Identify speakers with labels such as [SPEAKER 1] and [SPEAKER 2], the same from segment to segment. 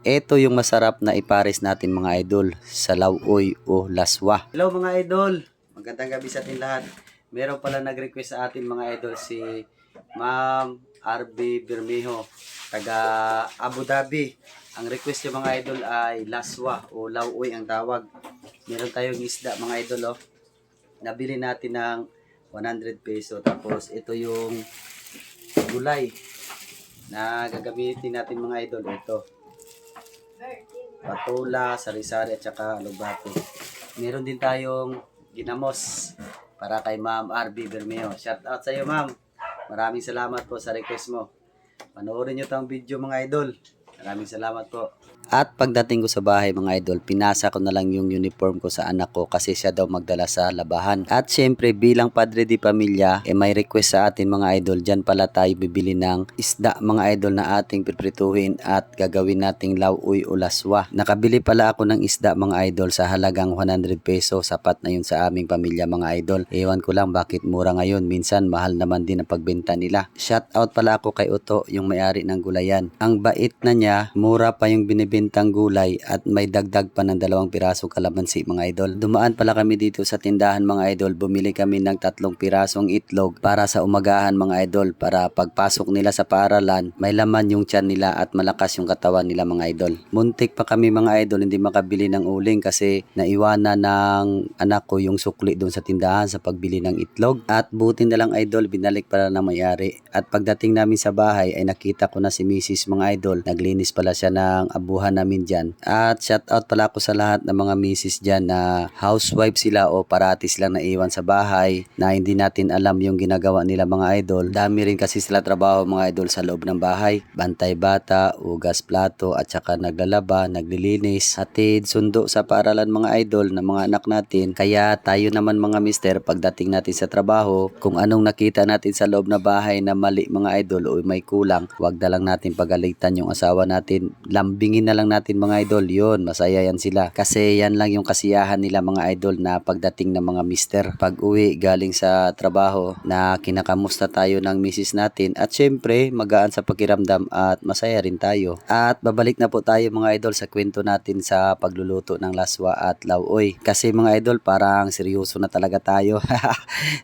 [SPEAKER 1] ito yung masarap na ipares natin mga idol sa lauoy o laswa. Hello mga idol, magandang gabi sa atin lahat. Meron pala nag-request sa atin mga idol si Ma'am RB Bermejo, taga Abu Dhabi. Ang request niya mga idol ay laswa o lauoy ang tawag. Meron tayong isda mga idol oh. Nabili natin ng 100 peso. Tapos ito yung gulay na gagamitin natin mga idol. Ito patula, sari-sari at saka alubate. Meron din tayong ginamos para kay Ma'am RB Bermeo. Shout out sa iyo ma'am. Maraming salamat po sa request mo. Panoorin nyo tong video mga idol. Maraming salamat po. At pagdating ko sa bahay mga idol, pinasa ko na lang yung uniform ko sa anak ko kasi siya daw magdala sa labahan. At syempre bilang padre di pamilya, may request sa atin mga idol. Diyan pala tayo bibili ng isda mga idol na ating piprituhin at gagawin nating lauoy o laswa. Nakabili pala ako ng isda mga idol sa halagang 100 peso. Sapat na yun sa aming pamilya mga idol. Ewan ko lang bakit mura ngayon. Minsan mahal naman din ang pagbenta nila. Shout out pala ako kay Uto, yung may-ari ng gulayan. Ang bait na niya, mura pa yung binibintang gulay at may dagdag pa ng 2 pirasong kalamansi mga idol. Dumaan pala kami dito sa tindahan mga idol. Bumili kami ng 3 pirasong itlog para sa umagahan mga idol, para pagpasok nila sa paaralan may laman yung tiyan nila at malakas yung katawan nila mga idol. Muntik pa kami mga idol hindi makabili ng uling kasi naiwanan ng anak ko yung sukli doon sa tindahan sa pagbili ng itlog. At buti na lang idol, binalik pala ng may-ari. At pagdating namin sa bahay ay nakita ko na si Mrs. mga idol. Naglinis pala siya ng abuhan namin dyan. At shout out pala ako sa lahat ng mga misis dyan na housewife sila o parati silang naiwan sa bahay na hindi natin alam yung ginagawa nila mga idol. Dami rin kasi sila trabaho mga idol sa loob ng bahay. Bantay bata, ugas plato at saka naglalaba, naglilinis, hatid, sundo sa paaralan mga idol ng mga anak natin. Kaya tayo naman mga mister pagdating natin sa trabaho, kung anong nakita natin sa loob na bahay na mali mga idol o may kulang, wag na lang natin pagalitan yung asawa natin. Lambingin na lang natin mga idol, yun masaya yan sila kasi yan lang yung kasiyahan nila mga idol na pagdating ng mga mister pag uwi galing sa trabaho na kinakamusta tayo ng misis natin at syempre magaan sa pakiramdam at masaya rin tayo. At babalik na po tayo mga idol sa kwento natin sa pagluluto ng laswa at lauoy kasi mga idol parang seryoso na talaga tayo.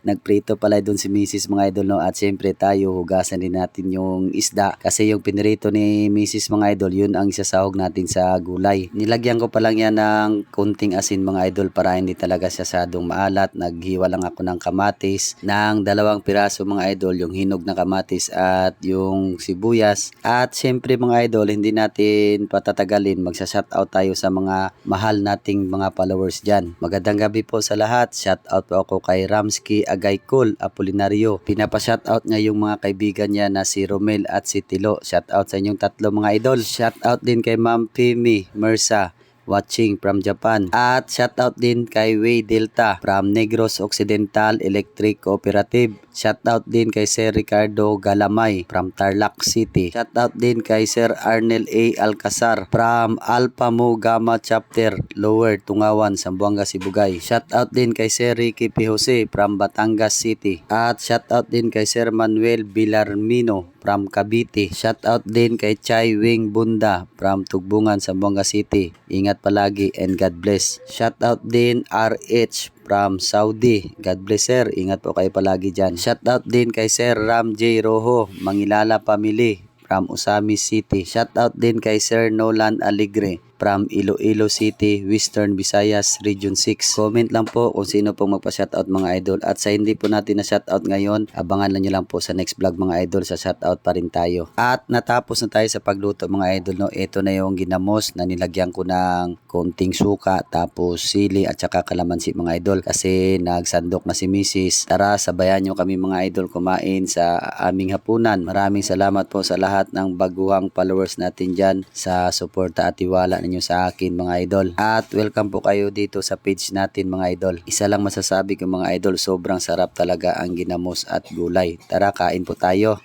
[SPEAKER 1] Nagprito pala doon si misis mga idol no, at syempre tayo hugasan din natin yung isda kasi yung pinirito ni misis mga idol yun ang isasahog natin sa gulay. Nilagyan ko pa lang yan ng kunting asin mga idol para hindi talaga siya sadong maalat. Naghiwa lang ako ng kamatis ng 2 piraso mga idol, yung hinog na kamatis at yung sibuyas. At syempre mga idol hindi natin patatagalin, magsa-shoutout tayo sa mga mahal nating mga followers dyan. Magandang gabi po sa lahat. Shoutout po ako kay Ramsky Agaykul Apolinario. Pinapa-shoutout niya yung mga kaibigan niya na si Romel at si Tilo. Shoutout sa inyong 3 mga idol. Shoutout din kay Ma'am Pimi Mersa watching from Japan. At shoutout din kay Way Delta from Negros Occidental Electric Cooperative. Shoutout din kay Sir Ricardo Galamay from Tarlac City. Shoutout din kay Sir Arnel A. Alcazar from Alpha Mu Gamma Chapter Lower Tungawan, Zamboanga, Sibugay. Shoutout din kay Sir Ricky P. Jose from Batangas City. At shoutout din kay Sir Manuel Villarmino from Cavite. Shoutout din kay Chai Wing Bunda from Tugbungan, Zamboanga City. Ingat palagi and God bless. Shoutout din RH from Saudi. God bless sir. Ingat po kayo palagi dyan. Shoutout din kay Sir Ram J. Rojo, Mangilala Family from Usami City. Shoutout din kay Sir Nolan Aligre from Iloilo City, Western Visayas, Region 6. Comment lang po kung sino pong magpa-shoutout mga idol. At sa hindi po natin na shoutout ngayon, abangan nyo lang po sa next vlog mga idol, sa shoutout pa rin tayo. At natapos na tayo sa pagluto mga idol. No? Ito na yung ginamos na nilagyan ko ng konting suka, tapos sili at saka kalamansi mga idol. Kasi nagsandok na si Mrs. Tara, sabayan nyo kami mga idol kumain sa aming hapunan. Maraming salamat po sa lahat ng baguhang followers natin dyan sa suporta at tiwala ninyo sa akin mga idol. At welcome po kayo dito sa page natin mga idol. Isa lang masasabi ko mga idol, sobrang sarap talaga ang ginamos at gulay. Tara, kain po tayo.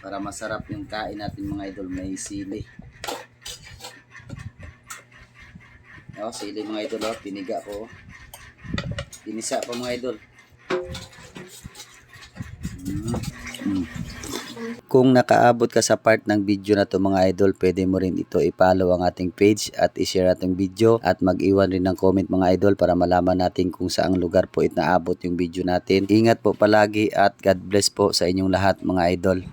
[SPEAKER 1] Para masarap yung kain natin mga idol, may sili. O, sili mga idol, piniga ko. Pinisa pa mga idol. Kung nakaabot ka sa part ng video na to mga idol, pwede mo rin ito i-follow ang ating page at i-share ating video at mag-iwan rin ng comment mga idol para malaman natin kung saang lugar po naabot yung video natin. Ingat po palagi at God bless po sa inyong lahat mga idol.